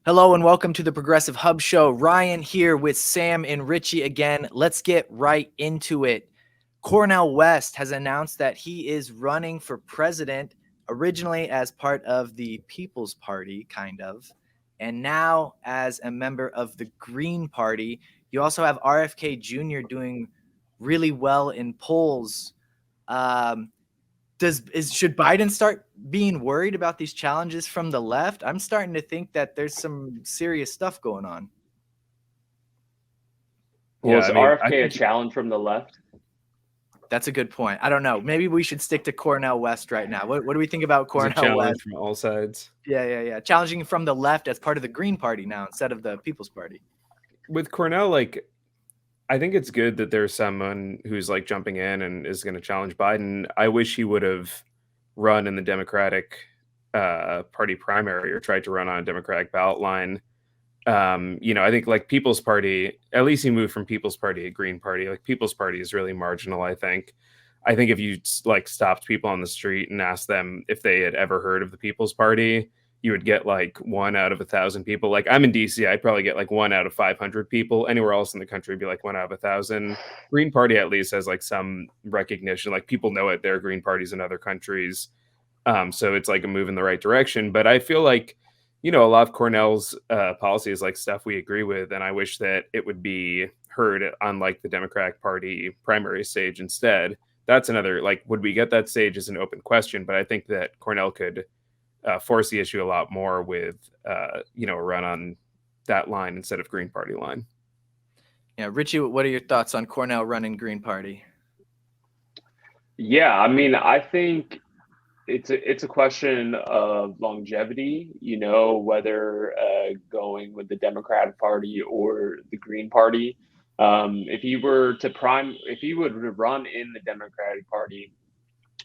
Hello and welcome to the Progressive Hub Show. Ryan here with Sam and Ricci again. Let's get right into it. Cornel West has announced that he is running for president, originally as part of the People's Party, kind of, and now as a member of the Green Party. You also have RFK Jr. doing really well in polls. Should Biden start being worried about these challenges from the left? I'm starting to think that there's some serious stuff going on. Well, is RFK a challenge from the left? That's a good point. I don't know. Maybe we should stick to Cornel West right now. What do we think about Cornel West? From all sides. Yeah. Challenging from the left as part of the Green Party now instead of the People's Party. With Cornel, I think it's good that there's someone who's jumping in and is going to challenge Biden. I wish he would have run in the Democratic Party primary or tried to run on a Democratic ballot line. I think People's Party, at least he moved from People's Party to Green Party. People's Party is really marginal, I think. I think if you stopped people on the street and asked them if they had ever heard of the People's Party, you would get 1 out of 1,000 people. I'm in DC, I'd probably get 1 out of 500 people. Anywhere else in the country would be 1 out of 1,000. Green Party at least has some recognition. People know it. There are Green Parties in other countries. So it's a move in the right direction. But I feel a lot of Cornel's policy is stuff we agree with. And I wish that it would be heard on the Democratic Party primary stage instead. That's another, would we get that stage is an open question. But I think that Cornel could force the issue a lot more with, a run on that line instead of Green Party line. Yeah, Ricci, what are your thoughts on Cornel running Green Party? Yeah, I think it's a question of longevity. Whether going with the Democratic Party or the Green Party. If he would run in the Democratic Party,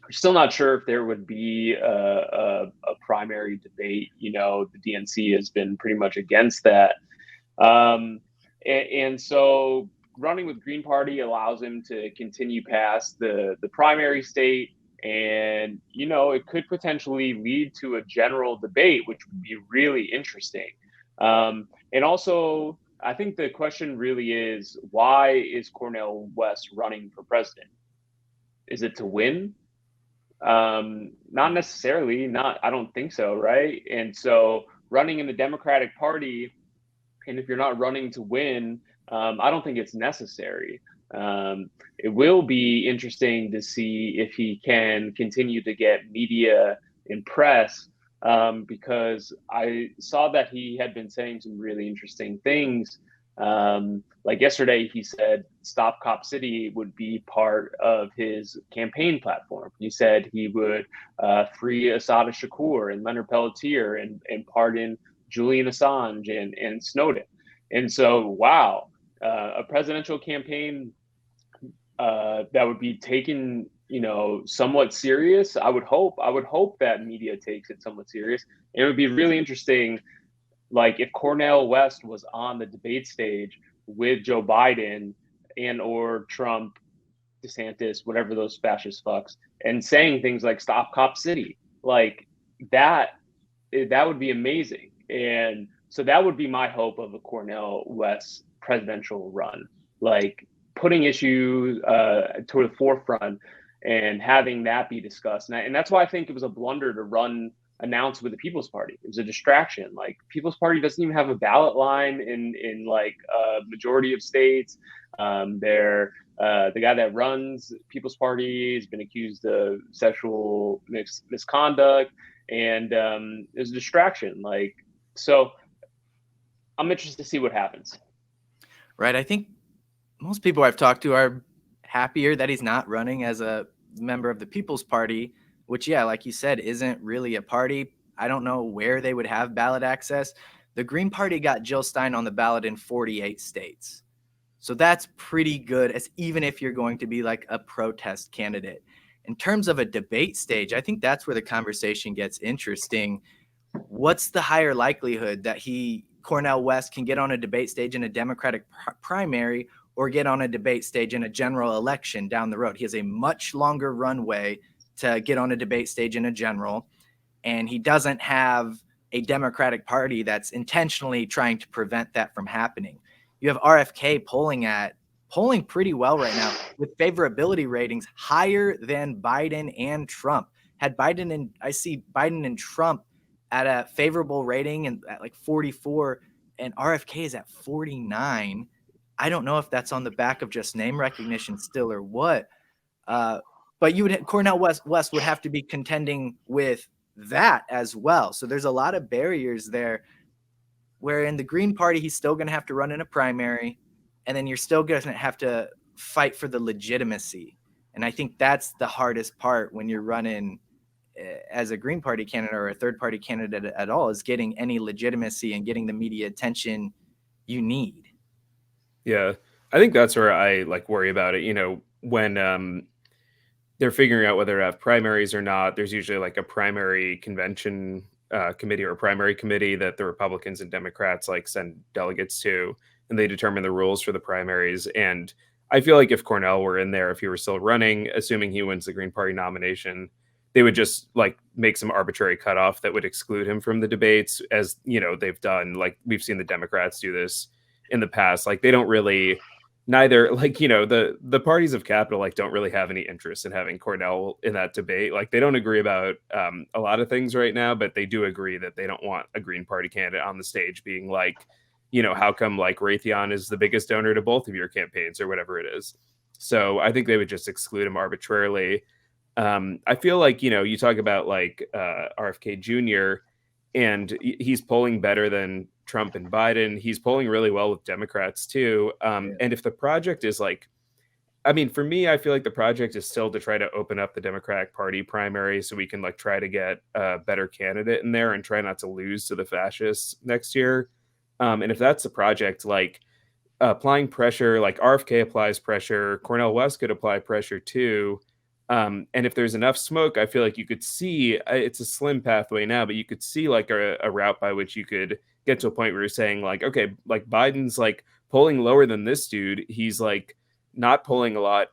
I'm still not sure if there would be a primary debate. The DNC has been pretty much against that. And so running with Green Party allows him to continue past the primary state. And, it could potentially lead to a general debate, which would be really interesting. And also, I think the question really is, why is Cornel West running for president? Is it to win? Not necessarily. I don't think so, right? And so running in the Democratic Party, and if you're not running to win, I don't think it's necessary. It will be interesting to see if he can continue to get media and press, because I saw that he had been saying some really interesting things. Yesterday, he said Stop Cop City would be part of his campaign platform. He said he would free Assata Shakur and Leonard Pelletier and pardon Julian Assange and Snowden. And so, wow, a presidential campaign that would be taken, somewhat serious. I would hope that media takes it somewhat serious. And it would be really interesting, if Cornel West was on the debate stage with Joe Biden and or Trump, DeSantis, whatever those fascist fucks, and saying things like "Stop Cop City," that would be amazing. And so that would be my hope of a Cornel West presidential run, putting issues to the forefront and having that be discussed. And that's why I think it was a blunder to announce with the People's Party. It was a distraction. People's Party doesn't even have a ballot line in a majority of states. The guy that runs People's Party has been accused of sexual misconduct, and it was a distraction. So I'm interested to see what happens. Right. I think most people I've talked to are happier that he's not running as a member of the People's Party, which, yeah, like you said, isn't really a party. I don't know where they would have ballot access. The Green Party got Jill Stein on the ballot in 48 states. So that's pretty good, as even if you're going to be a protest candidate. In terms of a debate stage, I think that's where the conversation gets interesting. What's the higher likelihood that Cornel West can get on a debate stage in a Democratic primary or get on a debate stage in a general election down the road? He has a much longer runway to get on a debate stage in a general, and he doesn't have a Democratic Party that's intentionally trying to prevent that from happening. You have RFK polling pretty well right now with favorability ratings higher than Biden and Trump. I see Biden and Trump at a favorable rating and at like 44, and RFK is at 49. I don't know if that's on the back of just name recognition still or what. But Cornel West would have to be contending with that as well. So there's a lot of barriers there, where in the Green Party, he's still going to have to run in a primary, and then you're still going to have to fight for the legitimacy. And I think that's the hardest part when you're running as a Green Party candidate or a third party candidate at all, is getting any legitimacy and getting the media attention you need. Yeah, I think that's where I worry about it. When they're figuring out whether to have primaries or not, there's usually like a primary convention committee or a primary committee that the Republicans and Democrats send delegates to, and they determine the rules for the primaries. And I feel like if Cornel were in there, if he were still running, assuming he wins the Green Party nomination, they would just make some arbitrary cutoff that would exclude him from the debates, as they've done. We've seen the Democrats do this in the past. They don't really, neither the parties of capital don't really have any interest in having Cornel in that debate. They don't agree about a lot of things right now, but they do agree that they don't want a Green Party candidate on the stage being how come Raytheon is the biggest donor to both of your campaigns or whatever it is. So I think they would just exclude him arbitrarily. I feel you talk about RFK Jr., and he's polling better than Trump and Biden. He's polling really well with Democrats too. And if the project is for me, I feel like the project is still to try to open up the Democratic Party primary so we can try to get a better candidate in there and try not to lose to the fascists next year. And if that's the project, applying pressure, RFK applies pressure, Cornel West could apply pressure too. And if there's enough smoke, I feel like you could see, it's a slim pathway now, but you could see a route by which you could get to a point where you're saying okay, Biden's polling lower than this dude. He's not polling a lot,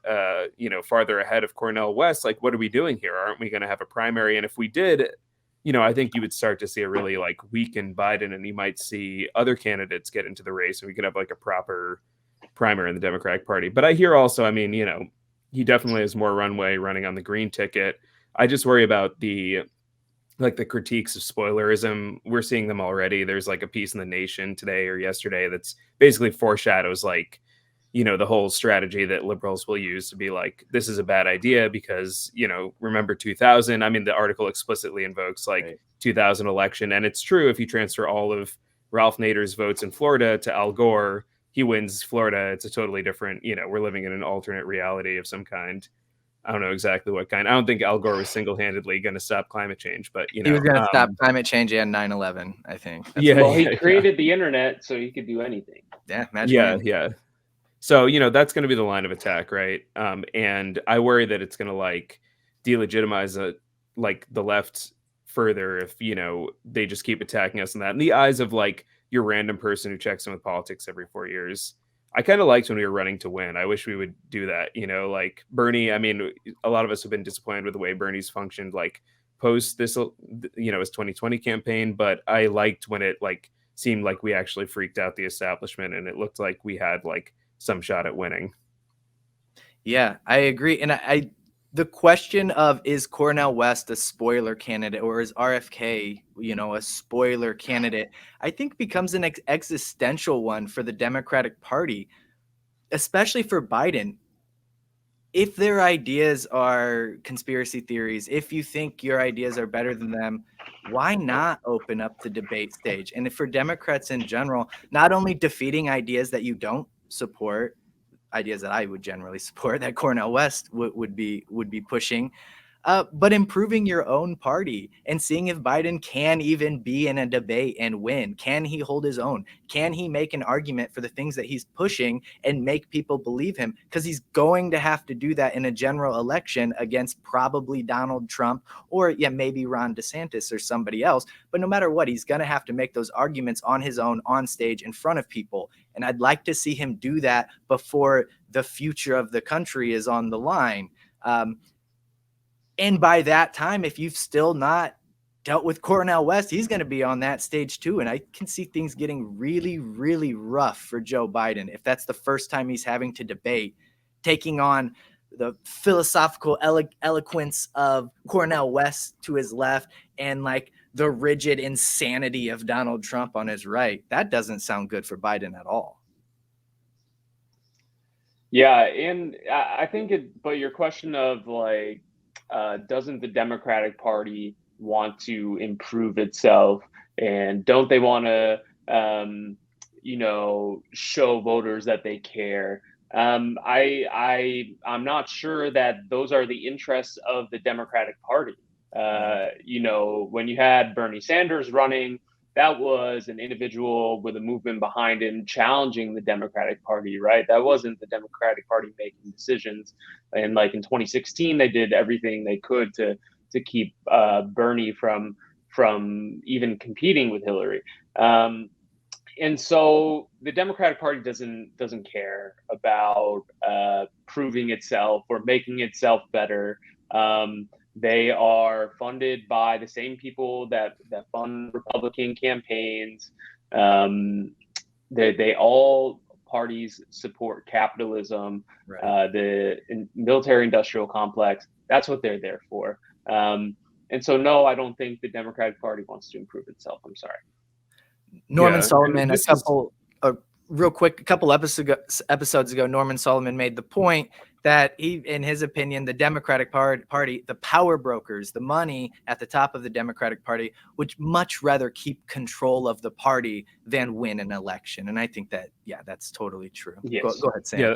farther ahead of Cornel West. What are we doing here? Aren't we going to have a primary? And if we did, I think you would start to see a really weakened Biden, and you might see other candidates get into the race, and we could have a proper primary in the Democratic Party. But I hear also, he definitely has more runway running on the green ticket. I just worry about the critiques of spoilerism. We're seeing them already. There's a piece in The Nation today or yesterday that's basically foreshadows the whole strategy that liberals will use to be this is a bad idea because, remember 2000. The article explicitly invokes 2000 election. And it's true, if you transfer all of Ralph Nader's votes in Florida to Al Gore, he wins Florida. It's a totally different, we're living in an alternate reality of some kind. I don't know exactly what kind. I don't think Al Gore was single-handedly going to stop climate change, but he was going to stop climate change and 9/11. I think. He created the internet, so he could do anything. Yeah, imagine. Yeah. So that's going to be the line of attack, right? And I worry that it's going to delegitimize the left further if they just keep attacking us in that. In the eyes of your random person who checks in with politics every 4 years. I kind of liked when we were running to win. I wish we would do that. Bernie, a lot of us have been disappointed with the way Bernie's functioned post this, his 2020 campaign. But I liked when it seemed like we actually freaked out the establishment and it looked like we had some shot at winning. Yeah, I agree. And the question of, is Cornel West a spoiler candidate or is RFK, a spoiler candidate, I think becomes an existential one for the Democratic Party, especially for Biden. If their ideas are conspiracy theories, if you think your ideas are better than them, why not open up the debate stage? And if for Democrats in general, not only defeating ideas that you don't support, ideas that I would generally support, that Cornel West would be pushing, but improving your own party and seeing if Biden can even be in a debate and win. Can he hold his own? Can he make an argument for the things that he's pushing and make people believe him? Because he's going to have to do that in a general election against probably Donald Trump or maybe Ron DeSantis or somebody else. But no matter what, he's going to have to make those arguments on his own, on stage, in front of people. And I'd like to see him do that before the future of the country is on the line. And by that time, if you've still not dealt with Cornel West, he's going to be on that stage too. And I can see things getting really, really rough for Joe Biden if that's the first time he's having to debate, taking on the philosophical eloquence of Cornel West to his left and like the rigid insanity of Donald Trump on his right. That doesn't sound good for Biden at all. Yeah, and I think but your question of like, doesn't the Democratic Party want to improve itself, and don't they want to, show voters that they care? I'm not sure that those are the interests of the Democratic Party. When you had Bernie Sanders running, that was an individual with a movement behind him challenging the Democratic Party, right? That wasn't the Democratic Party making decisions. And like in 2016, they did everything they could to keep Bernie from even competing with Hillary. And so the Democratic Party doesn't care about proving itself or making itself better. They are funded by the same people that fund Republican campaigns. They all parties support capitalism, right. The military-industrial complex. That's what they're there for. And so, no, I don't think the Democratic Party wants to improve itself. I'm sorry. Norman Solomon, a couple episodes ago, Norman Solomon made the point that in his opinion, the Democratic Party, the power brokers, the money at the top of the Democratic Party would much rather keep control of the party than win an election. And I think that, that's totally true. Yes. Go ahead, Sam. Yeah,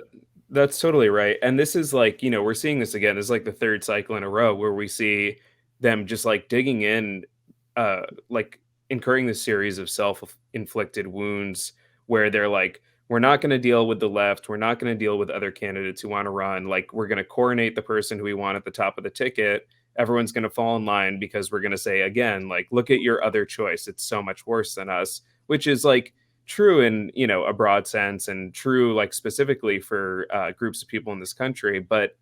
that's totally right. And this is like, we're seeing this again. This is like the third cycle in a row where we see them just like digging in, like incurring this series of self-inflicted wounds where they're like, we're not going to deal with the left. We're not going to deal with other candidates who want to run. Like, we're going to coronate the person who we want at the top of the ticket. Everyone's going to fall in line because we're going to say, again, like, look at your other choice. It's so much worse than us, which is like true in, a broad sense and true, like specifically for groups of people in this country. But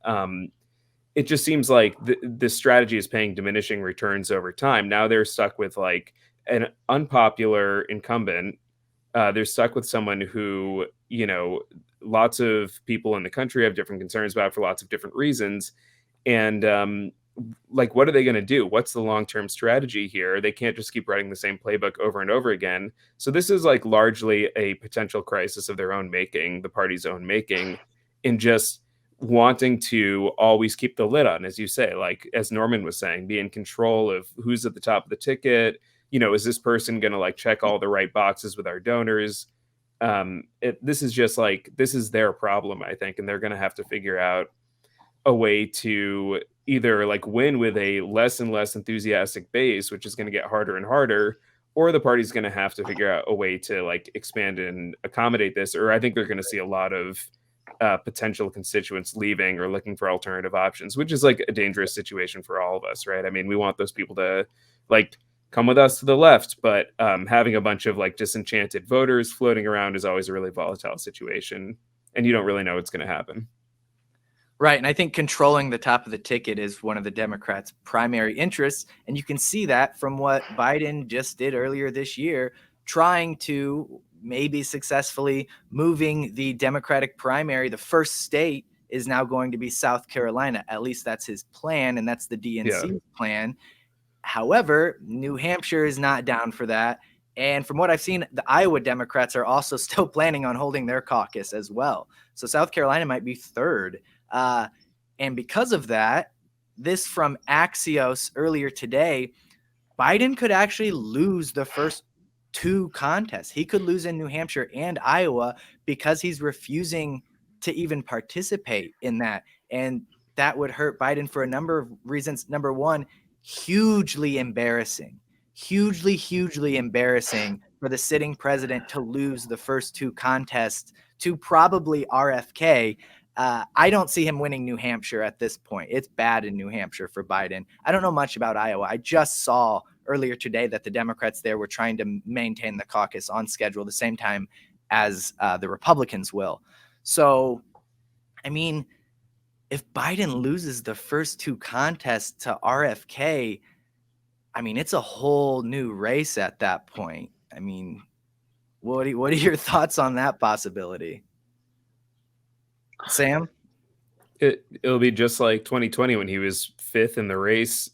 it just seems like the strategy is paying diminishing returns over time. Now they're stuck with like an unpopular incumbent. They're stuck with someone who, lots of people in the country have different concerns about for lots of different reasons. And like, what are they going to do? What's the long-term strategy here? They can't just keep writing the same playbook over and over again. So this is like largely a potential crisis of their own making, the party's own making, in just wanting to always keep the lid on, as you say, like, as Norman was saying, be in control of who's at the top of the ticket. Is this person going to like check all the right boxes with our donors? This is just like, this is their problem, I think. And they're going to have to figure out a way to either like win with a less and less enthusiastic base, which is going to get harder and harder, or the party's going to have to figure out a way to like expand and accommodate this. Or I think they're going to see a lot of potential constituents leaving or looking for alternative options, which is like a dangerous situation for all of us, right? I mean, we want those people to like come with us to the left, but having a bunch of like disenchanted voters floating around is always a really volatile situation, and you don't really know what's going to happen. Right. And I think controlling the top of the ticket is one of the Democrats' primary interests. And you can see that from what Biden just did earlier this year, trying to maybe successfully moving the Democratic primary. The first state is now going to be South Carolina. At least that's his plan, and that's the DNC's plan. However, New Hampshire is not down for that. And from what I've seen, the Iowa Democrats are also still planning on holding their caucus as well. So South Carolina might be third. And because of that, this from Axios earlier today, Biden could actually lose the first two contests. He could lose in New Hampshire and Iowa because he's refusing to even participate in that. And that would hurt Biden for a number of reasons. Number one, hugely embarrassing for the sitting president to lose the first two contests to probably RFK. I don't see him winning New Hampshire at this point. It's bad in New Hampshire for Biden. I don't know much about Iowa. I just saw earlier today that the Democrats there were trying to maintain the caucus on schedule the same time as the Republicans will. So, I mean, if Biden loses the first two contests to RFK, I mean, it's a whole new race at that point. I mean, what are your thoughts on that possibility? Sam? It'll be just like 2020 when he was fifth in the race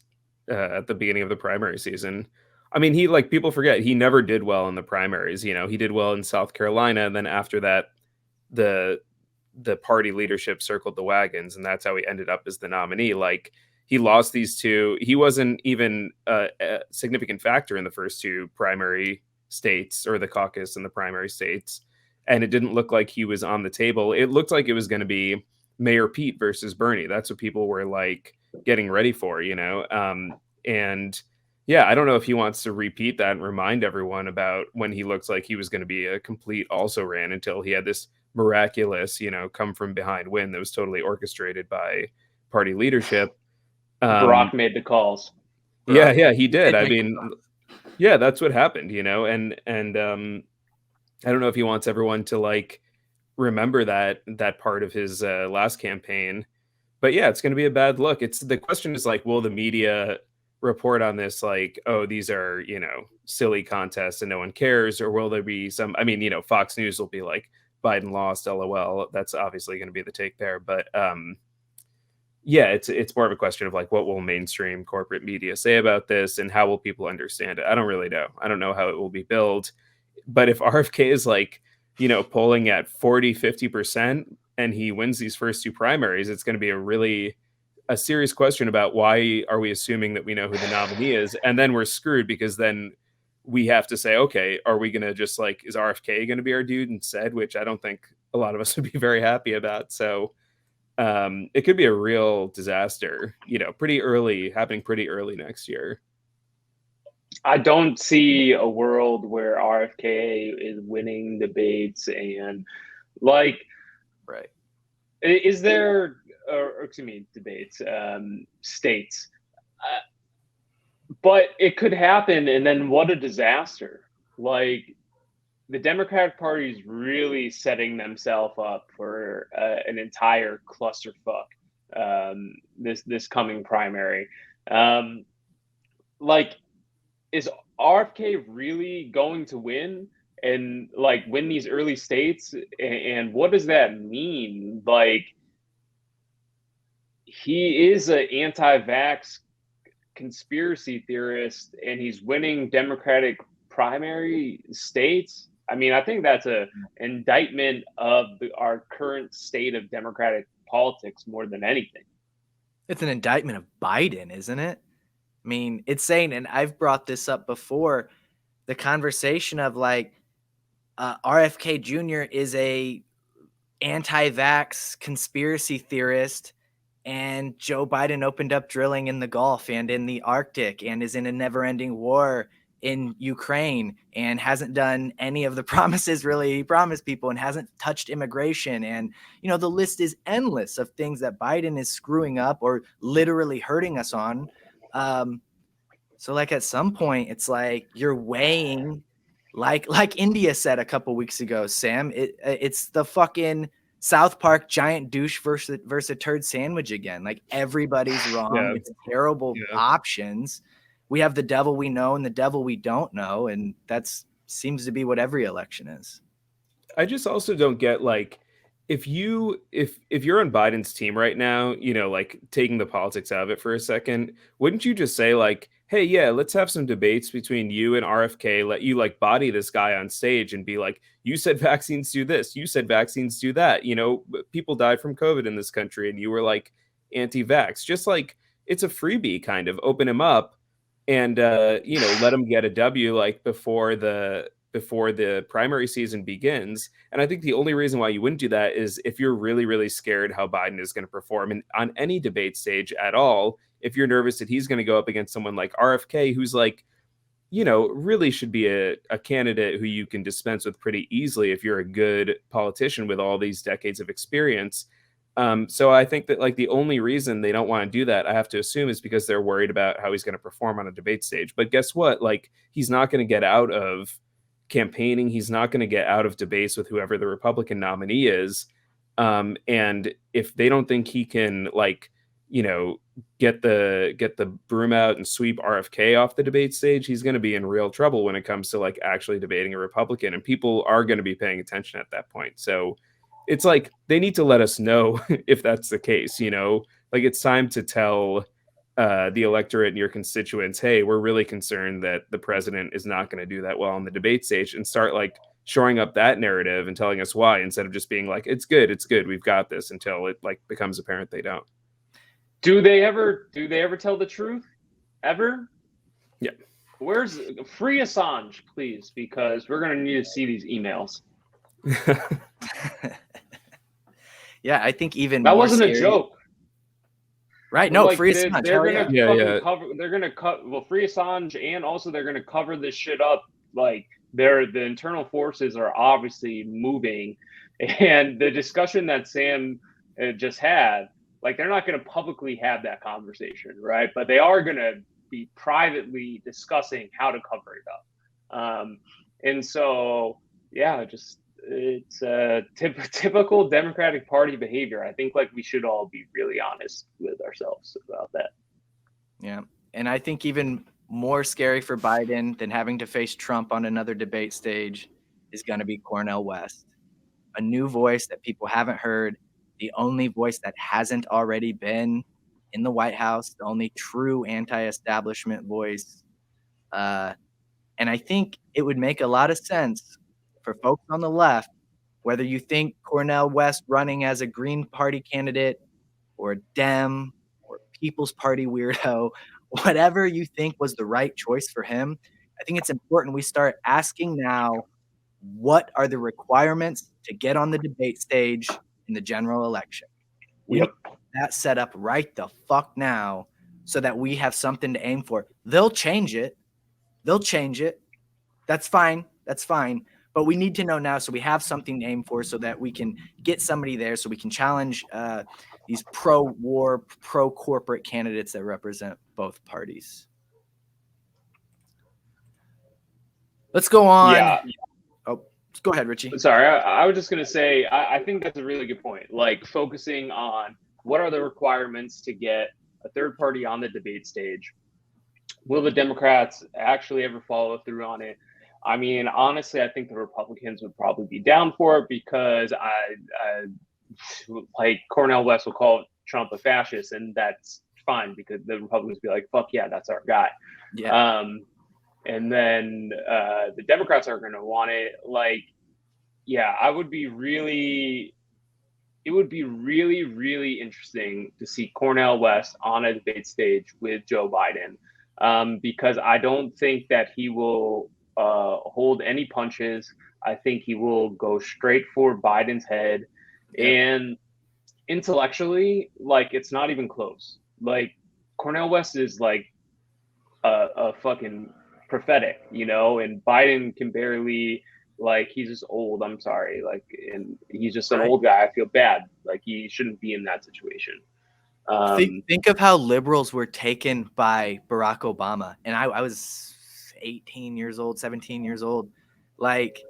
at the beginning of the primary season. I mean, people forget he never did well in the primaries. You know, he did well in South Carolina, and then after that, the party leadership circled the wagons, and that's how he ended up as the nominee. Like, he lost these two. He wasn't even a significant factor in the first two primary states, or the caucus in the primary states, and it didn't look like he was on the table. It looked like it was going to be Mayor Pete versus Bernie. That's what people were like getting ready for, you know? And yeah, I don't know if he wants to repeat that and remind everyone about when he looks like he was going to be a complete also ran until he had this miraculous, you know, come from behind win that was totally orchestrated by party leadership. Barack made the calls. Yeah, he did. I mean, yeah, that's what happened, you know, and I don't know if he wants everyone to like remember that part of his last campaign, but yeah, it's going to be a bad look. It's the question is like, will the media report on this like, oh, these are, you know, silly contests and no one cares, or will there be some? I mean, you know, Fox News will be like, Biden lost, LOL. That's obviously going to be the take there, but yeah, it's more of a question of like, what will mainstream corporate media say about this, and how will people understand it? I don't really know. I don't know how it will be billed, but if RFK is like, you know, polling at 40-50% and he wins these first two primaries, it's going to be a serious question about why are we assuming that we know who the nominee is, and then we're screwed, because then we have to say, okay, are we going to just like, is RFK going to be our dude instead? Which I don't think a lot of us would be very happy about. So it could be a real disaster, you know, happening pretty early next year. I don't see a world where RFK is winning debates and like, right. Is there, or excuse me, debates, states, but it could happen. And then what a disaster. Like, the Democratic Party is really setting themselves up for an entire clusterfuck this coming primary. Like, is RFK really going to win and like win these early states? And what does that mean? Like, he is an anti-vax conspiracy theorist and he's winning Democratic primary states. I mean, I think that's an indictment of our current state of Democratic politics more than anything. It's an indictment of Biden, isn't it? I mean, it's saying, and I've brought this up before, the conversation of like RFK Jr. is a anti-vax conspiracy theorist, and Joe Biden opened up drilling in the Gulf and in the Arctic and is in a never-ending war in Ukraine and hasn't done any of the promises really he promised people and hasn't touched immigration. And, you know, the list is endless of things that Biden is screwing up or literally hurting us on. So like at some point it's like you're weighing, like India said a couple weeks ago, Sam, it's the fucking South Park giant douche versus a turd sandwich again. Like, everybody's wrong. Yeah. It's terrible options. We have the devil we know and the devil we don't know, and that's seems to be what every election is. I just also don't get like, if you're on Biden's team right now, you know, like taking the politics out of it for a second, wouldn't you just say like, hey, yeah, let's have some debates between you and RFK, let you like body this guy on stage and be like, you said vaccines do this, you said vaccines do that, you know, people died from COVID in this country and you were like anti-vax. Just like, it's a freebie, kind of open him up and you know, let him get a W like before the primary season begins. And I think the only reason why you wouldn't do that is if you're really, really scared how Biden is going to perform and on any debate stage at all. If you're nervous that he's going to go up against someone like RFK, who's like, you know, really should be a candidate who you can dispense with pretty easily if you're a good politician with all these decades of experience. So I think that like the only reason they don't want to do that, I have to assume, is because they're worried about how he's going to perform on a debate stage. But guess what? Like, he's not going to get out of campaigning. He's not going to get out of debates with whoever the Republican nominee is. And if they don't think he can, like, you know, get the broom out and sweep RFK off the debate stage, he's going to be in real trouble when it comes to like actually debating a Republican, and people are going to be paying attention at that point. So it's like they need to let us know if that's the case, you know, like it's time to tell the electorate and your constituents, hey, we're really concerned that the president is not going to do that well on the debate stage, and start like shoring up that narrative and telling us why, instead of just being like, it's good, we've got this, until it like becomes apparent they don't. Do they ever tell the truth? Ever? Yeah. Where's free Assange, please? Because we're gonna need to see these emails. Yeah, I think even that more wasn't scary. a joke. Right? No, like, free Assange. They're gonna cover. They're gonna cut. Well, free Assange, and also they're gonna cover this shit up. Like, the internal forces are obviously moving, and the discussion that Sam just had, like, they're not going to publicly have that conversation, right? But they are going to be privately discussing how to cover it up. And so, yeah, just it's typical Democratic Party behavior. I think like we should all be really honest with ourselves about that. Yeah, and I think even more scary for Biden than having to face Trump on another debate stage is going to be Cornel West, a new voice that people haven't heard, the only voice that hasn't already been in the White House, the only true anti-establishment voice. And I think it would make a lot of sense for folks on the left, whether you think Cornel West running as a Green Party candidate or a Dem or People's Party weirdo, whatever you think was the right choice for him, I think it's important we start asking now, what are the requirements to get on the debate stage in the general election? We need that set up right the fuck now so that we have something to aim for. They'll change it. That's fine. But we need to know now so we have something to aim for, so that we can get somebody there, so we can challenge these pro-war, pro-corporate candidates that represent both parties. Let's go on. Yeah. Oh, go ahead, Ricci. Sorry, I was just going to say, I think that's a really good point. Like, focusing on what are the requirements to get a third party on the debate stage. Will the Democrats actually ever follow through on it? I mean, honestly, I think the Republicans would probably be down for it, because like Cornel West will call Trump a fascist, and that's fine, because the Republicans be like, fuck yeah, that's our guy. Yeah. And then the Democrats are going to want it. Like, yeah, it would be really, really interesting to see Cornel West on a debate stage with Joe Biden, because I don't think that he will hold any punches. I think he will go straight for Biden's head. Yep. And intellectually, like, it's not even close. Like, Cornel West is like a fucking prophetic, you know, and Biden can barely, like, he's just old. I'm sorry. Like, and he's just an old guy. I feel bad. Like, he shouldn't be in that situation. Think of how liberals were taken by Barack Obama. And I was 18 years old, 17 years old. Like,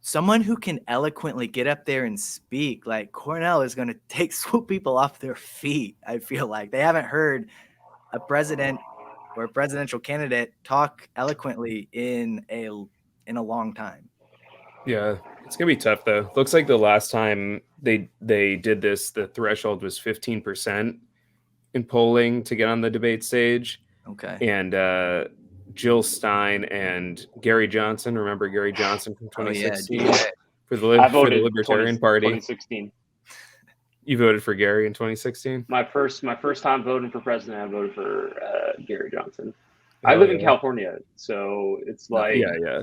someone who can eloquently get up there and speak, like Cornel is going to swoop people off their feet. I feel like they haven't heard a president or a presidential candidate talk eloquently in a long time. Yeah, it's gonna be tough though. Looks like the last time they did this, the threshold was 15% in polling to get on the debate stage. Okay. And Jill Stein and Gary Johnson, remember Gary Johnson from 2016? Yeah. for the Libertarian Party. 2016. You voted for Gary in 2016? My first time voting for president, I voted for Gary Johnson. I live in California, so it's like, yeah.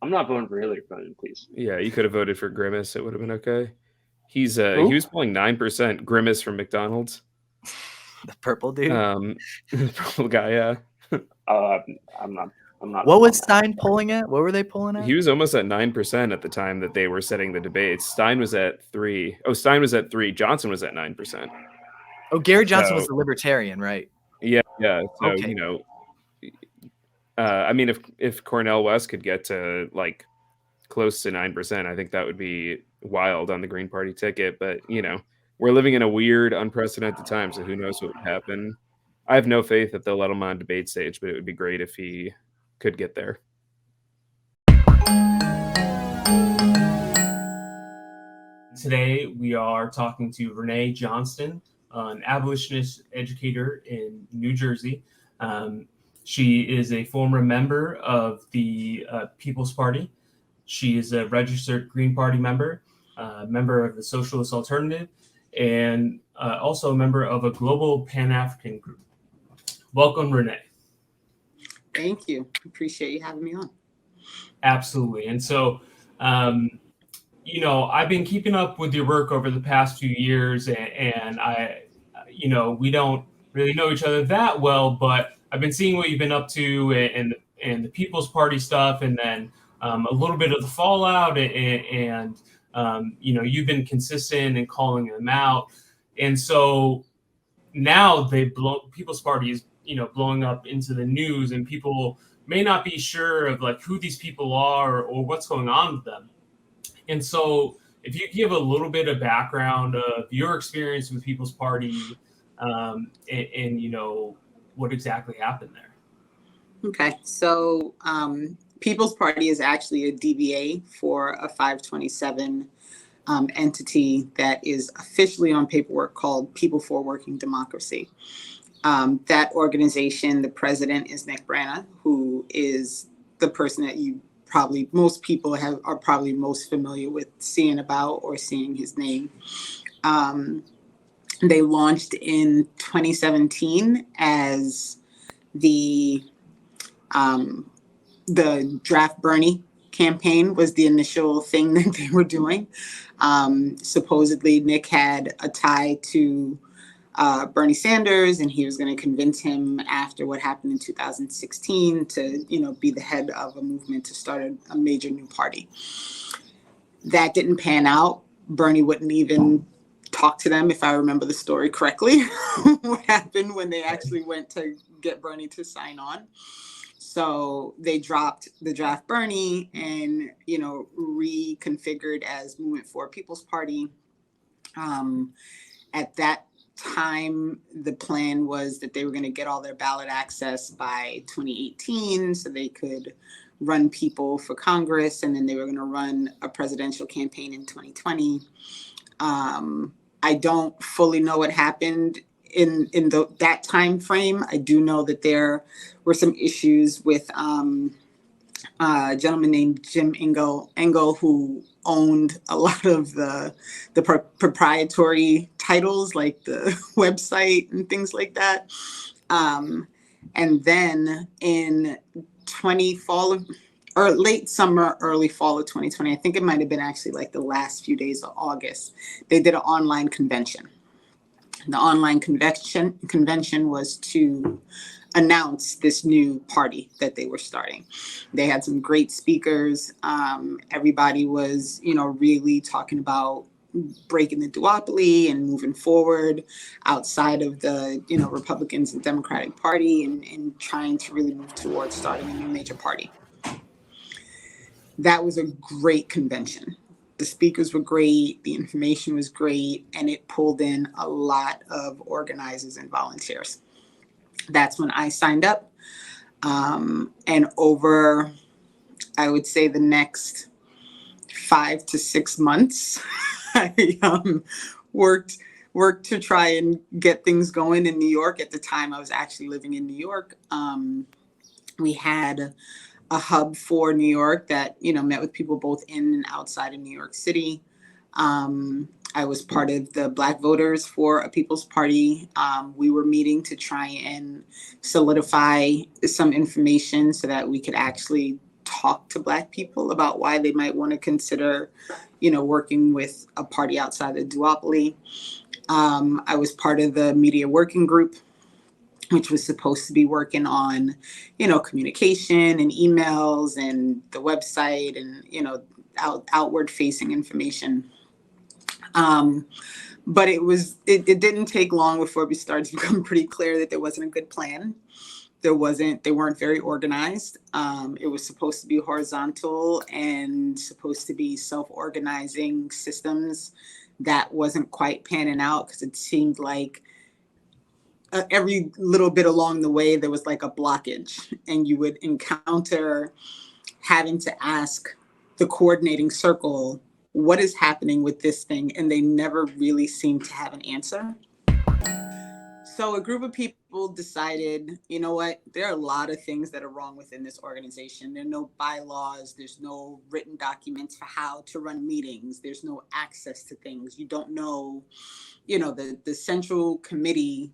I'm not voting for Hillary Clinton, please. Yeah, you could have voted for Grimace. It would have been okay. He was polling 9%. Grimace from McDonald's. The purple dude. The purple guy. Yeah. I'm not. What was Stein polling at? What were they polling at? He was almost at 9% at the time that they were setting the debates. Stein was at 3. Oh, Stein was at 3. Johnson was at 9%. Oh, Gary Johnson was a libertarian, right? Yeah. So, okay. You know, I mean, if Cornel West could get to like close to 9%, I think that would be wild on the Green Party ticket. But, we're living in a weird, unprecedented time, so who knows what would happen. I have no faith that they'll let him on debate stage, but it would be great if he could get there. Today, we are talking to Renee Johnston, an abolitionist educator in New Jersey. She is a former member of the People's Party. She is a registered Green Party member, member of the Socialist Alternative, and also a member of a global Pan-African group. Welcome, Renee. Thank you. Appreciate you having me on. Absolutely. And so, I've been keeping up with your work over the past few years, and we don't really know each other that well, but I've been seeing what you've been up to and the People's Party stuff, and then a little bit of the fallout, and you've been consistent in calling them out. And so now People's Party is, blowing up into the news, and people may not be sure of like who these people are or what's going on with them. And so if you give a little bit of background of your experience with People's Party, and what exactly happened there. Okay, so People's Party is actually a DBA for a 527 entity that is officially on paperwork called People for Working Democracy. That organization, the president is Nick Brana, who is the person that most people are probably most familiar with seeing about or seeing his name. They launched in 2017 as the Draft Bernie campaign was the initial thing that they were doing. Supposedly, Nick had a tie to Bernie Sanders, and he was going to convince him after what happened in 2016 to, be the head of a movement to start a major new party. That didn't pan out. Bernie wouldn't even talk to them, if I remember the story correctly, what happened when they actually went to get Bernie to sign on. So they dropped the Draft Bernie and, reconfigured as Movement for People's Party. At that time, the plan was that they were going to get all their ballot access by 2018 so they could run people for Congress, and then they were going to run a presidential campaign in 2020. I don't fully know what happened in that time frame. I do know that there were some issues with a gentleman named Jim Engel, who owned a lot of the proprietary titles, like the website and things like that. And then in late summer, early fall of 2020, I think it might have been actually like the last few days of August, they did an online convention. The online convention was to announce this new party that they were starting. They had some great speakers. Everybody was, really talking about breaking the duopoly and moving forward outside of the, Republicans and Democratic Party and trying to really move towards starting a new major party. That was a great convention. The speakers were great, the information was great, and it pulled in a lot of organizers and volunteers. That's when I signed up. And over, I would say, the next 5 to 6 months, I worked to try and get things going in New York. At the time, I was actually living in New York. We had a hub for New York that, met with people both in and outside of New York City. I was part of the Black voters for a People's Party. We were meeting to try and solidify some information so that we could actually talk to Black people about why they might want to consider, working with a party outside the duopoly. I was part of the media working group, which was supposed to be working on, communication and emails and the website and, outward facing information. But it didn't take long before we started to become pretty clear that there wasn't a good plan. they weren't very organized. It was supposed to be horizontal and supposed to be self-organizing systems. That wasn't quite panning out because it seemed like every little bit along the way, there was like a blockage, and you would encounter having to ask the coordinating circle, what is happening with this thing? And they never really seemed to have an answer. So a group of people decided, you know what, there are a lot of things that are wrong within this organization. There are no bylaws. There's no written documents for how to run meetings. There's no access to things. You don't know, the central committee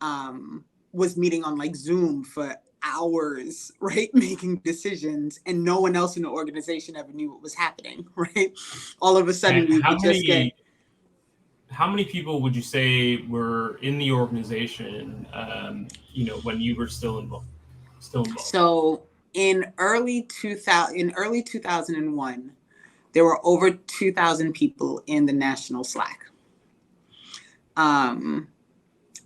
was meeting on like Zoom for hours, right? Making decisions, and no one else in the organization ever knew what was happening, right? All of a sudden we would just get... How many people would you say were in the organization, when you were still involved? So in early 2001, there were over 2,000 people in the national Slack.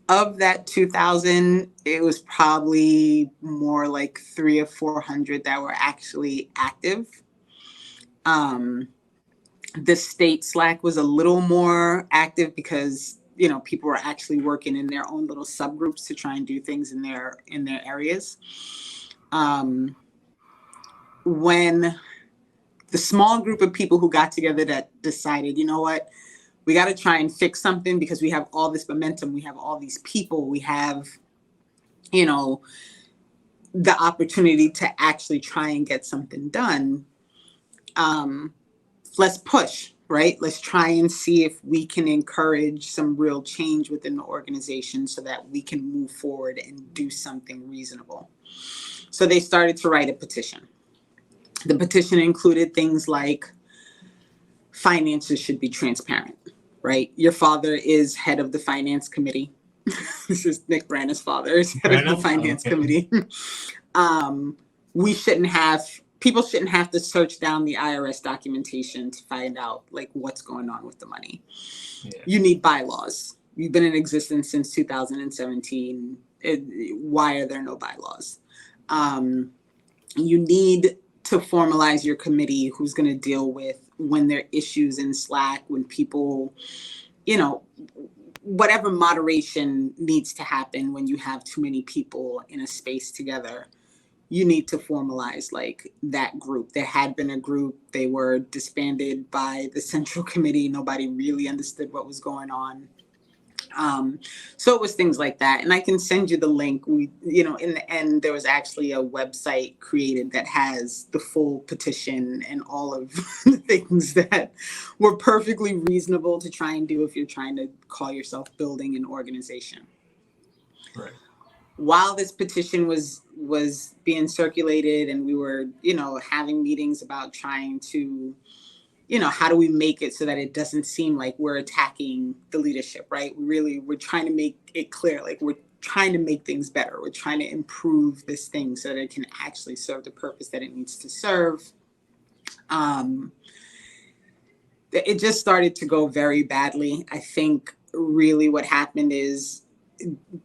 Of that 2,000, it was probably more like 300 or 400 that were actually active. The state Slack was a little more active because, people were actually working in their own little subgroups to try and do things in their areas. When the small group of people who got together that decided, you know what, we got to try and fix something because we have all this momentum. We have all these people. We have, the opportunity to actually try and get something done. Let's push, right? Let's try and see if we can encourage some real change within the organization so that we can move forward and do something reasonable. So they started to write a petition. The petition included things like finances should be transparent, right? Your father is head of the finance committee. This is Nick Branna's father, is head of the finance committee. People shouldn't have to search down the IRS documentation to find out like what's going on with the money. Yeah. You need bylaws. You've been in existence since 2017. Why are there no bylaws? You need to formalize your committee who's going to deal with when there are issues in Slack, when people, whatever moderation needs to happen when you have too many people in a space together. You need to formalize like that group. There had been a group, they were disbanded by the central committee. Nobody really understood what was going on. So it was things like that. And I can send you the link. In the end, there was actually a website created that has the full petition and all of the things that were perfectly reasonable to try and do if you're trying to call yourself building an organization. Right. While this petition was being circulated and we were, having meetings about trying to, how do we make it so that it doesn't seem like we're attacking the leadership, right? We're trying to make it clear, like we're trying to make things better. We're trying to improve this thing so that it can actually serve the purpose that it needs to serve. It just started to go very badly. I think really what happened is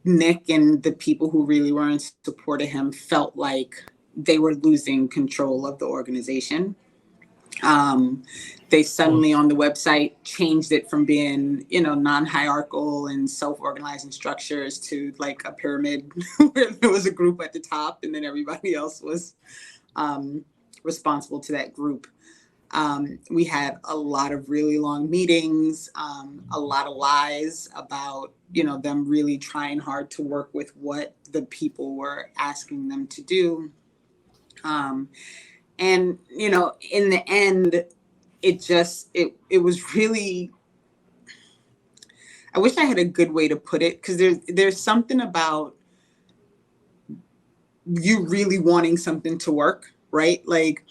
Nick and the people who really were in support of him felt like they were losing control of the organization. They suddenly on the website changed it from being, non-hierarchical and self-organizing structures to like a pyramid where there was a group at the top and then everybody else was responsible to that group. We had a lot of really long meetings, a lot of lies about, them really trying hard to work with what the people were asking them to do. And, in the end, it was really, I wish I had a good way to put it, because there's something about you really wanting something to work, right? Like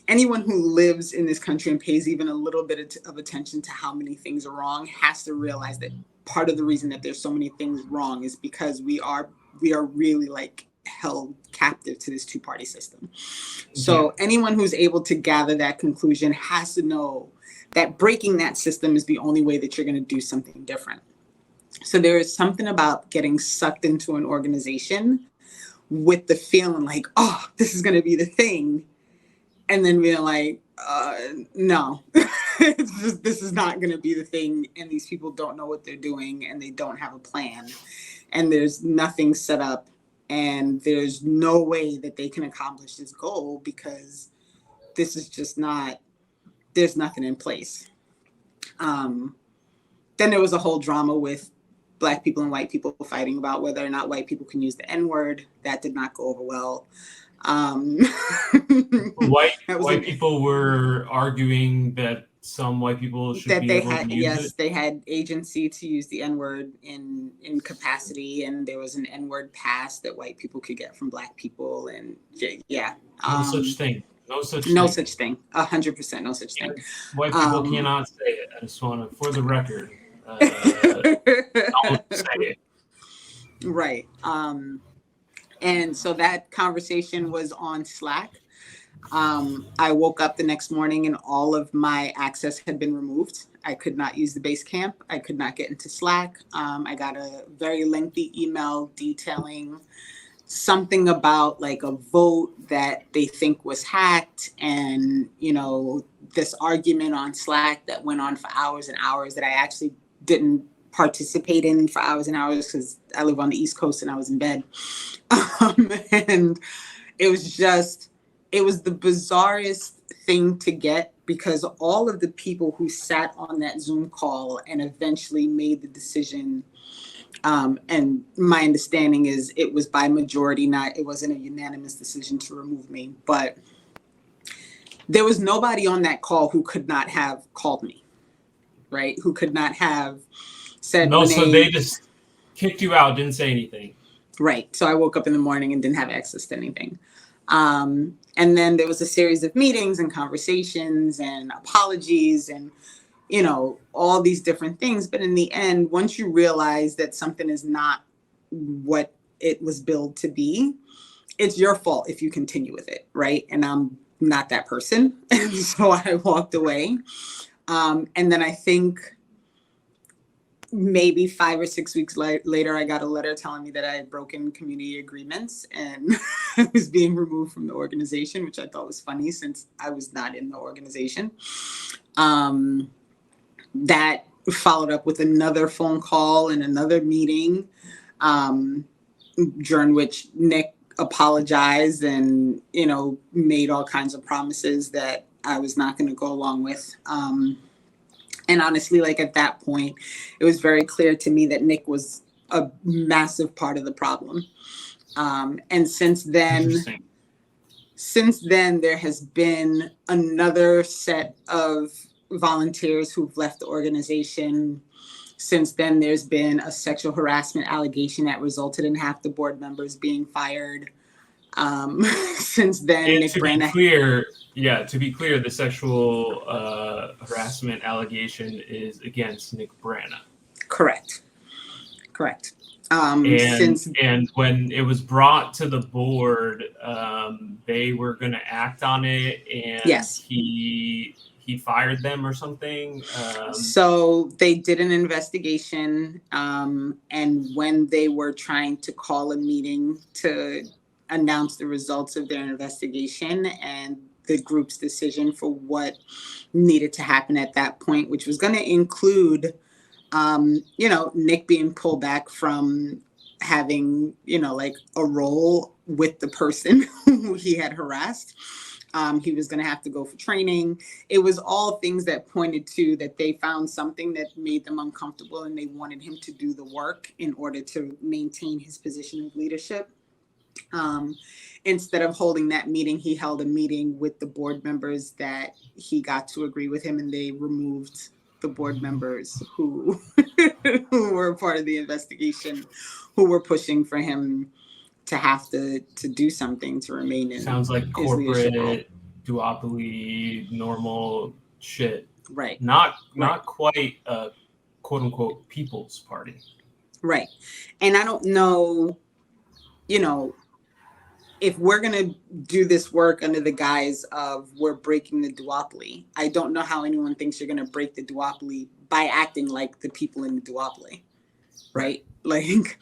anyone who lives in this country and pays even a little bit of attention to how many things are wrong has to realize that part of the reason that there's so many things wrong is because we are really like held captive to this two-party system. So anyone who's able to gather that conclusion has to know that breaking that system is the only way that you're going to do something different. So there is something about getting sucked into an organization with the feeling like, oh, this is going to be the thing. And then being like, no, this is not going to be the thing. And these people don't know what they're doing and they don't have a plan. And there's nothing set up. And there's no way that they can accomplish this goal because this is just not, there's nothing in place. Then there was a whole drama with Black people and white people fighting about whether or not white people can use the N-word. That did not go over well. White people were arguing that some white people should that be they able had, to use yes, it. they had agency to use the N-word in capacity, and there was an N-word pass that white people could get from Black people, and yeah, No such thing. No such no thing. such thing. 100% no such thing. White people cannot say it. I just want to, for the record, don't say it. Right. And so that conversation was on Slack. I woke up the next morning and all of my access had been removed. I could not use the base camp. I could not get into Slack. I got a very lengthy email detailing something about like a vote that they think was hacked, and this argument on Slack that went on for hours and hours that I actually didn't participate in for hours and hours because I live on the East Coast and I was in bed. And it was the bizarrest thing to get, because all of the people who sat on that Zoom call and eventually made the decision, and my understanding is it was by majority, it wasn't a unanimous decision to remove me, but there was nobody on that call who could not have called me, right? Who could not have said, no, Renee, so they just kicked you out, didn't say anything. Right. So I woke up in the morning and didn't have access to anything. And then there was a series of meetings and conversations and apologies and, all these different things. But in the end, once you realize that something is not what it was billed to be, it's your fault if you continue with it. Right. And I'm not that person. And so I walked away. And then I think maybe 5 or 6 weeks later, I got a letter telling me that I had broken community agreements and I was being removed from the organization, which I thought was funny since I was not in the organization. That followed up with another phone call and another meeting, during which Nick apologized and, made all kinds of promises that I was not going to go along with. And honestly, at that point, it was very clear to me that Nick was a massive part of the problem. And since then, there has been another set of volunteers who've left the organization. Since then, there's been a sexual harassment allegation that resulted in half the board members being fired. Since then, and Nick to be clear, the sexual harassment allegation is against Nick Branagh. Correct. And when it was brought to the board, they were going to act on it, and yes, he fired them or something. So they did an investigation, and when they were trying to call a meeting to announce the results of their investigation and the group's decision for what needed to happen at that point, which was going to include, Nick being pulled back from having, a role with the person who he had harassed. He was going to have to go for training. It was all things that pointed to that they found something that made them uncomfortable and they wanted him to do the work in order to maintain his position of leadership. Instead of holding that meeting, he held a meeting with the board members that he got to agree with him, and they removed the board members who were part of the investigation, who were pushing for him to have to do something to remain in. Sounds like corporate duopoly, normal shit. Right. Not quite a quote unquote people's party. Right. And I don't know, if we're going to do this work under the guise of we're breaking the duopoly, I don't know how anyone thinks you're going to break the duopoly by acting like the people in the duopoly. right? Like,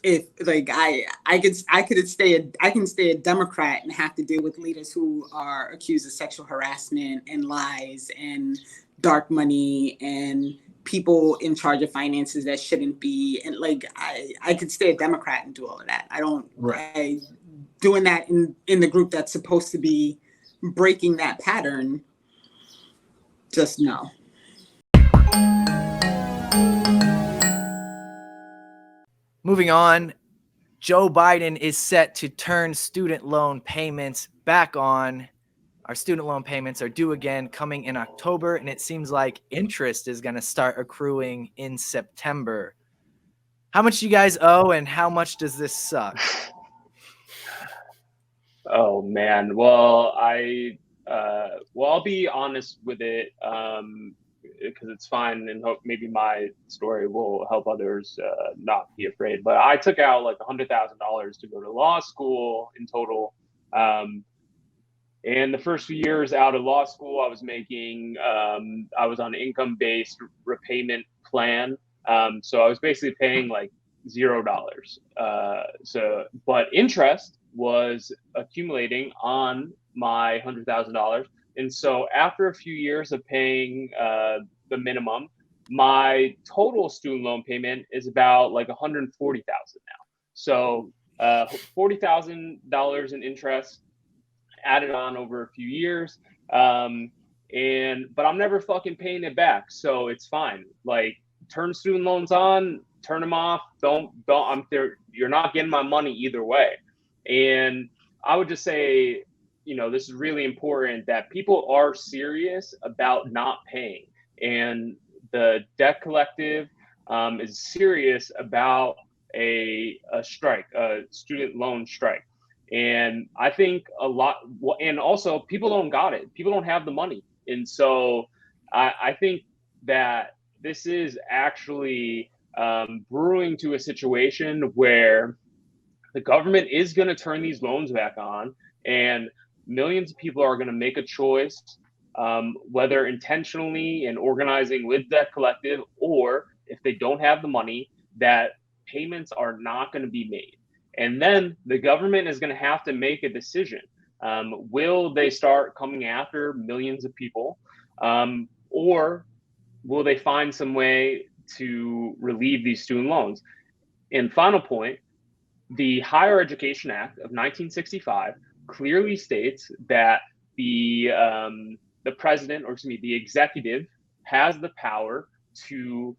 if like I can stay a Democrat and have to deal with leaders who are accused of sexual harassment and lies and dark money and people in charge of finances that shouldn't be, and like I could stay a Democrat and do all of that. I don't doing that in the group that's supposed to be breaking that pattern. Just no. Moving on, Joe Biden is set to turn student loan payments back on. Our student loan payments are due again coming in October, and it seems like interest is going to start accruing in September. How much do you guys owe, and how much does this suck? Oh man, well I'll be honest with it, because it's fine, and hope maybe my story will help others not be afraid. But I took out like $100,000 to go to law school in total. And the first few years out of law school, I was making, I was on income-based repayment plan. So I was basically paying like $0. But interest was accumulating on my $100,000. And so after a few years of paying the minimum, my total student loan payment is about like $140,000 now. So $40,000 in interest added on over a few years. But I'm never fucking paying it back. So it's fine. Like, turn student loans on, turn them off. Don't, I'm there. You're not getting my money either way. And I would just say, this is really important that people are serious about not paying. And the debt collective is serious about a strike, a student loan strike. And I think a lot, and also people don't got it. People don't have the money. And so I think that this is actually brewing to a situation where the government is going to turn these loans back on, and millions of people are going to make a choice, whether intentionally and organizing with that collective, or if they don't have the money, that payments are not going to be made. And then the government is going to have to make a decision. Will they start coming after millions of people, or will they find some way to relieve these student loans? And final point, the Higher Education Act of 1965 clearly states that the president, or excuse me, the executive has the power to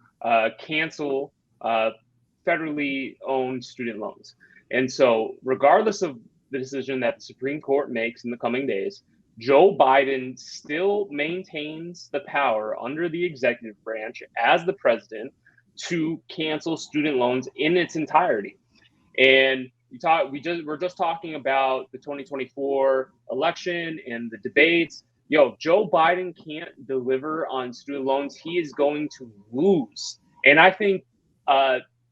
cancel federally owned student loans. And so regardless of the decision that the Supreme Court makes in the coming days, Joe Biden still maintains the power under the executive branch as the president to cancel student loans in its entirety. And we're just talking about the 2024 election and the debates. Joe Biden can't deliver on student loans. He is going to lose. And I think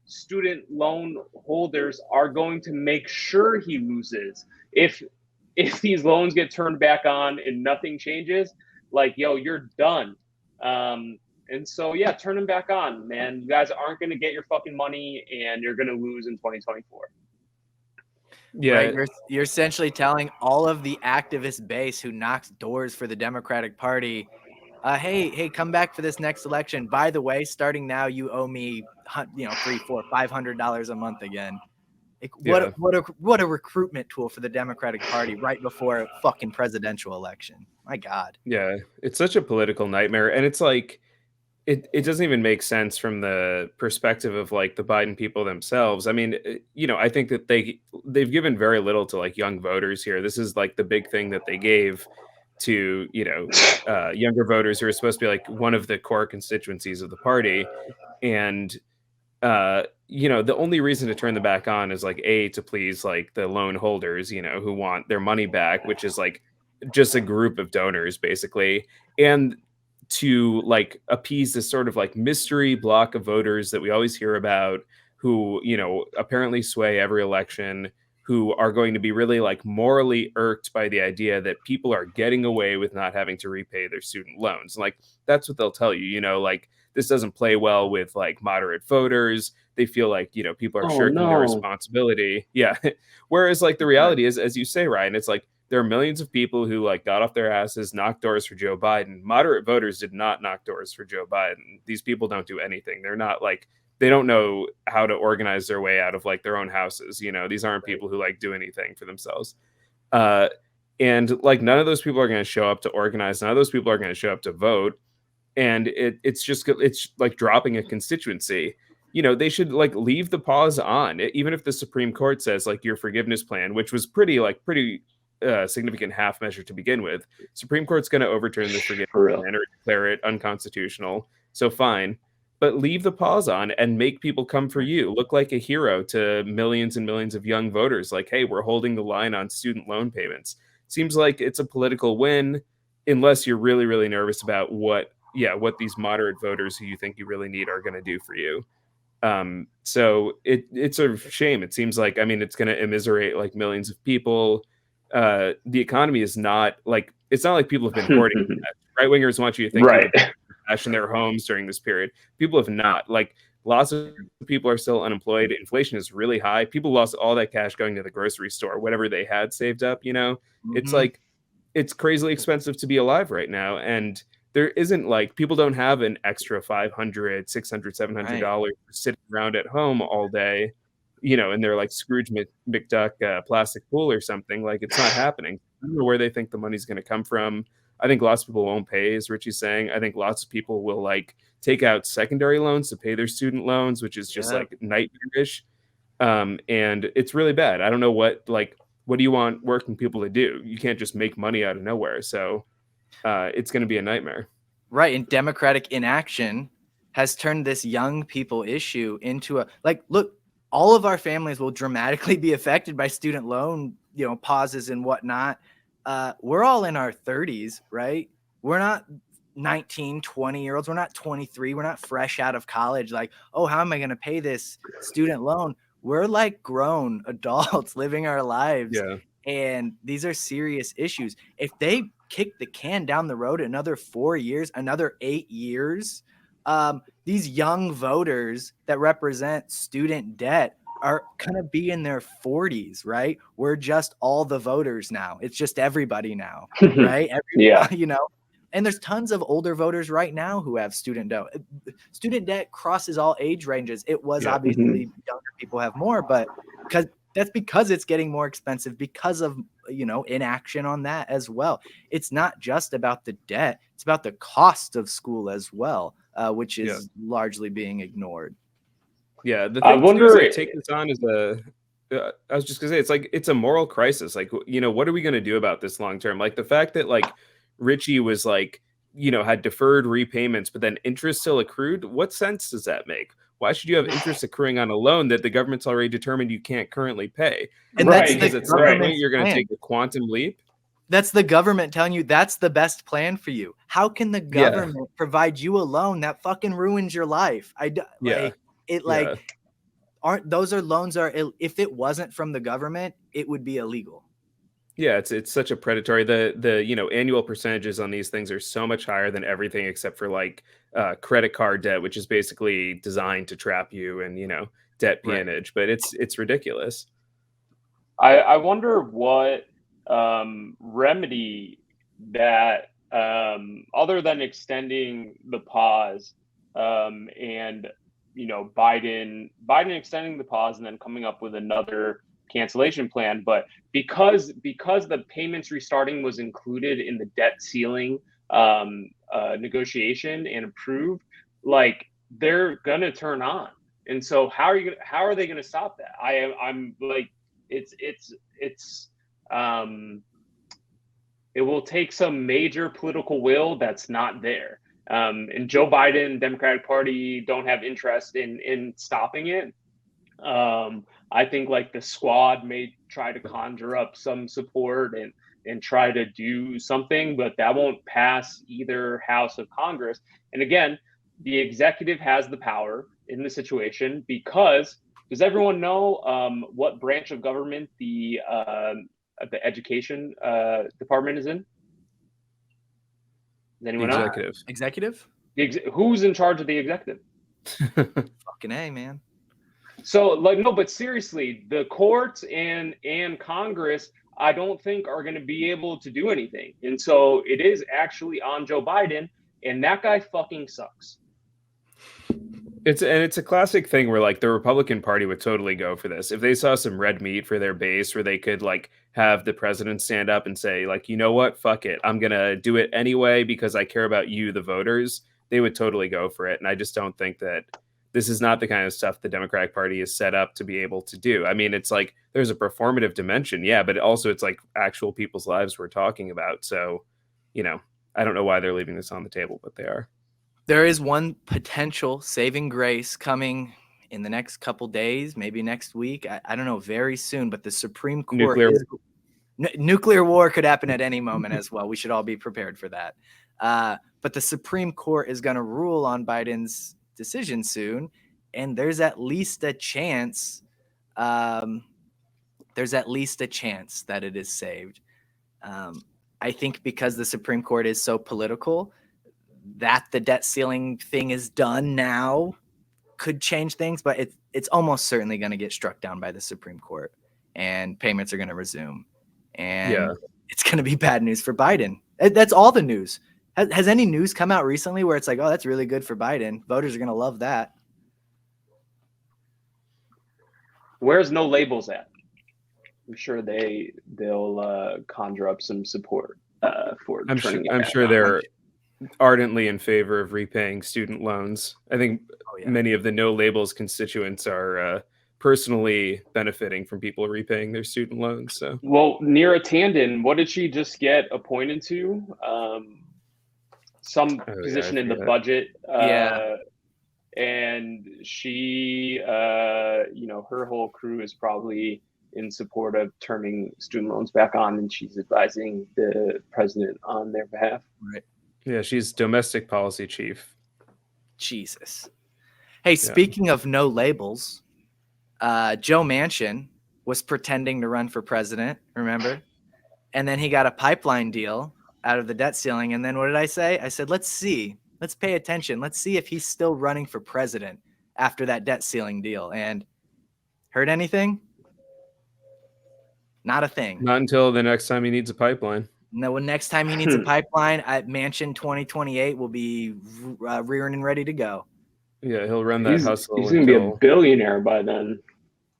student loan holders are going to make sure he loses. If these loans get turned back on and nothing changes, like, you're done. And so, yeah, turn them back on, man. You guys aren't going to get your fucking money, and you're going to lose in 2024. Yeah, Right? You're essentially telling all of the activist base who knocks doors for the Democratic Party, hey, come back for this next election. By the way, starting now, you owe me, $300, $400, $500 a month again. Like, what a recruitment tool for the Democratic Party right before a fucking presidential election. My God. Yeah, it's such a political nightmare, and it's like it doesn't even make sense from the perspective of like the Biden people themselves. I mean, I think that they've given very little to like young voters here. This is like the big thing that they gave to younger voters who are supposed to be like one of the core constituencies of the party, and the only reason to turn them back on is like to please like the loan holders, who want their money back, which is like just a group of donors basically, and to like appease this sort of like mystery block of voters that we always hear about, who apparently sway every election, who are going to be really like morally irked by the idea that people are getting away with not having to repay their student loans. Like, that's what they'll tell you, like this doesn't play well with like moderate voters. They feel like, you know, people are Oh, shirking their no. responsibility. Yeah. Whereas like the reality is, as you say, Ryan, it's like there are millions of people who like got off their asses, knocked doors for Joe Biden. Moderate voters did not knock doors for Joe Biden. These people don't do anything. They're not like, they don't know how to organize their way out of like their own houses. You know, these aren't people who like do anything for themselves. And like none of those people are going to show up to organize. None of those people are going to show up to vote. And it's like dropping a constituency. You know, they should like leave the pause on, even if the Supreme Court says like your forgiveness plan, which was pretty significant half measure to begin with. Supreme Court's going to overturn the forgiveness plan or declare it unconstitutional. So fine, but leave the pause on and make people come for you. Look like a hero to millions and millions of young voters. Like, hey, we're holding the line on student loan payments. Seems like it's a political win, unless you're really, really nervous about what these moderate voters who you think you really need are going to do for you. So it's a shame. It seems like, I mean, it's going to immiserate like millions of people. The economy is not like, it's not like people have been hoarding. Right wingers want you to think Right. cash in their homes during this period. People have not. Like lots of people are still unemployed. Inflation is really high. People lost all that cash going to the grocery store, whatever they had saved up. You know, it's like it's crazily expensive to be alive right now, and there isn't like people don't have an extra $500, $600, $700 sitting around at home all day, you know, and they're like Scrooge McDuck plastic pool or something. Like it's not happening. I don't know where they think the money's going to come from. I think lots of people won't pay, as Ricci's saying. I think lots of people will like take out secondary loans to pay their student loans, which is just like nightmarish. And it's really bad. I don't know what do you want working people to do? You can't just make money out of nowhere. So it's going to be a nightmare. Right. And Democratic inaction has turned this young people issue into a, like, look, all of our families will dramatically be affected by student loan, you know, pauses and whatnot. We're all in our 30s, right? We're not 19, 20-year-olds. We're not 23. We're not fresh out of college. Like, oh, how am I going to pay this student loan? We're like grown adults living our lives. Yeah. And these are serious issues. If they kick the can down the road another 4 years, another 8 years, these young voters that represent student debt are going to be in their 40s, right? We're just all the voters now. It's just everybody now, right? You know, and there's tons of older voters right now who have student debt. Student debt crosses all age ranges. It was obviously younger people have more, but because it's getting more expensive because of, you know, inaction on that as well. It's not just about the debt. It's about the cost of school as well, which is largely being ignored. Yeah. The thing I wonder is, take this on as I was just gonna say, it's like, it's a moral crisis. Like, you know, what are we going to do about this long term? Like the fact that like Ricci was like, you know, had deferred repayments, but then interest still accrued. What sense does that make? Why should you have interest accruing on a loan that the government's already determined you can't currently pay? And that's because at some point you're going to take a quantum leap. That's the government telling you that's the best plan for you. How can the government provide you a loan that fucking ruins your life? Those are loans if it wasn't from the government, it would be illegal. Yeah, it's such a predatory. The you know, annual percentages on these things are so much higher than everything except for like credit card debt, which is basically designed to trap you and, you know, debt peonage. But it's ridiculous. I wonder what remedy that other than extending the pause and, you know, Biden extending the pause and then coming up with another cancellation plan, but because the payments restarting was included in the debt ceiling negotiation and approved, like they're gonna turn on. And so how are they gonna stop that? I'm like, it will take some major political will that's not there. And Joe Biden, Democratic Party don't have interest in stopping it. I think like the squad may try to conjure up some support and try to do something, but that won't pass either house of Congress. And again, the executive has the power in the situation because does everyone know what branch of government the education department is in? Does anyone know? Executive? Who's in charge of the executive? Fucking A, man. So, like, no, but seriously, the courts and Congress, I don't think are going to be able to do anything. And so it is actually on Joe Biden, and that guy fucking sucks. It's a classic thing where like the Republican Party would totally go for this. If they saw some red meat for their base where they could like have the president stand up and say like, you know what, fuck it, I'm going to do it anyway because I care about you, the voters, they would totally go for it. And I just don't think that this is not the kind of stuff the Democratic Party is set up to be able to do. I mean, it's like there's a performative dimension, yeah, but also it's like actual people's lives we're talking about. So, you know, I don't know why they're leaving this on the table, but they are. There is one potential saving grace coming in the next couple days, maybe next week. I don't know, very soon. But the Supreme Court nuclear war could happen at any moment as well. We should all be prepared for that. But the Supreme Court is going to rule on Biden's decision soon, and there's at least a chance. There's at least a chance that it is saved. I think because the Supreme Court is so political, that the debt ceiling thing is done now could change things, but it's almost certainly going to get struck down by the Supreme Court, and payments are going to resume, and it's going to be bad news for Biden. That's all the news. Has any news come out recently where it's like, oh, that's really good for Biden? Voters are going to love that. Where's no labels at? I'm sure they'll conjure up some support for. I'm sure they're ardently in favor of repaying student loans. I think many of the no labels constituents are personally benefiting from people repaying their student loans. So, well, Neera Tanden, what did she just get appointed to? Some position in the budget. And she, her whole crew is probably in support of turning student loans back on, and she's advising the president on their behalf. Right. Yeah, she's domestic policy chief. Jesus. Hey, speaking of no labels, Joe Manchin was pretending to run for president, remember? And then he got a pipeline deal out of the debt ceiling. And then what did I say? I said, let's see. Let's pay attention. Let's see if he's still running for president after that debt ceiling deal. And heard anything? Not a thing. Not until the next time he needs a pipeline. No, next time he needs a pipeline, at Manchin 2028 will be rearing and ready to go. Yeah, he'll run that hustle. He's going to be a billionaire by then.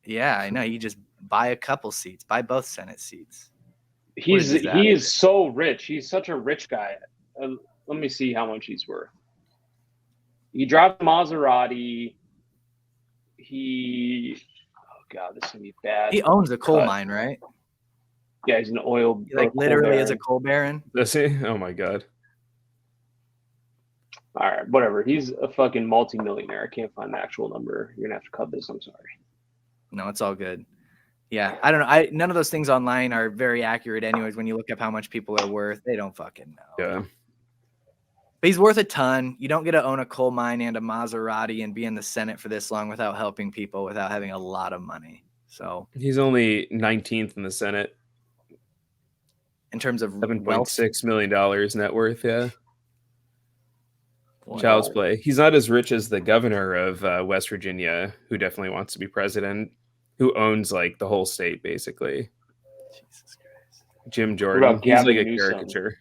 Yeah, I know. You just buy a couple seats, buy both Senate seats. He is so rich. He's such a rich guy. Let me see how much he's worth. He drives a Maserati. Oh God, this is gonna be bad. He owns a coal mine, right? Yeah, he's an oil. Like literally is a coal baron. Does he? Oh my God. All right, whatever. He's a fucking multi-millionaire. I can't find the actual number. You're gonna have to cut this. I'm sorry. No, it's all good. Yeah, I don't know. None of those things online are very accurate, anyways. When you look up how much people are worth, they don't fucking know. Yeah. But he's worth a ton. You don't get to own a coal mine and a Maserati and be in the Senate for this long without helping people, without having a lot of money. So he's only 19th in the Senate. In terms of $7.6 million net worth, yeah. Wow. Child's play. He's not as rich as the governor of West Virginia, who definitely wants to be president, who owns like the whole state, basically. Jesus Christ. Jim Jordan. He's like a caricature.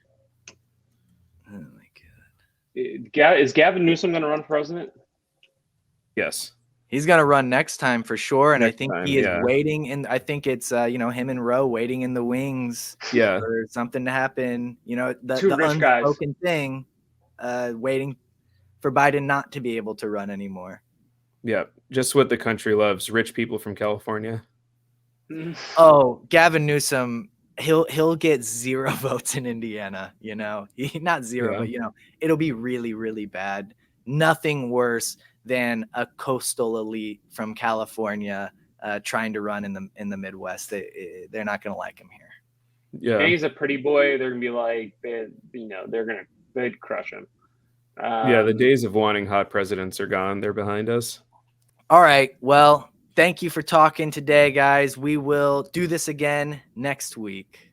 Oh my God. Is Gavin Newsom going to run for president? Yes. He's going to run next time for sure. And Next I think time, he is waiting. And I think it's, him and Roe waiting in the wings for something to happen. You know, the unspoken thing, waiting for Biden not to be able to run anymore. Yeah. Just what the country loves. Rich people from California. Oh, Gavin Newsom, he'll get 0 votes in Indiana, not zero, but it'll be really, really bad. Nothing worse than a coastal elite from California trying to run in the Midwest. They're not going to like him here. Yeah. And he's a pretty boy. They're going to be like, they'd crush him. The days of wanting hot presidents are gone. They're behind us. All right. Well, thank you for talking today, guys. We will do this again next week.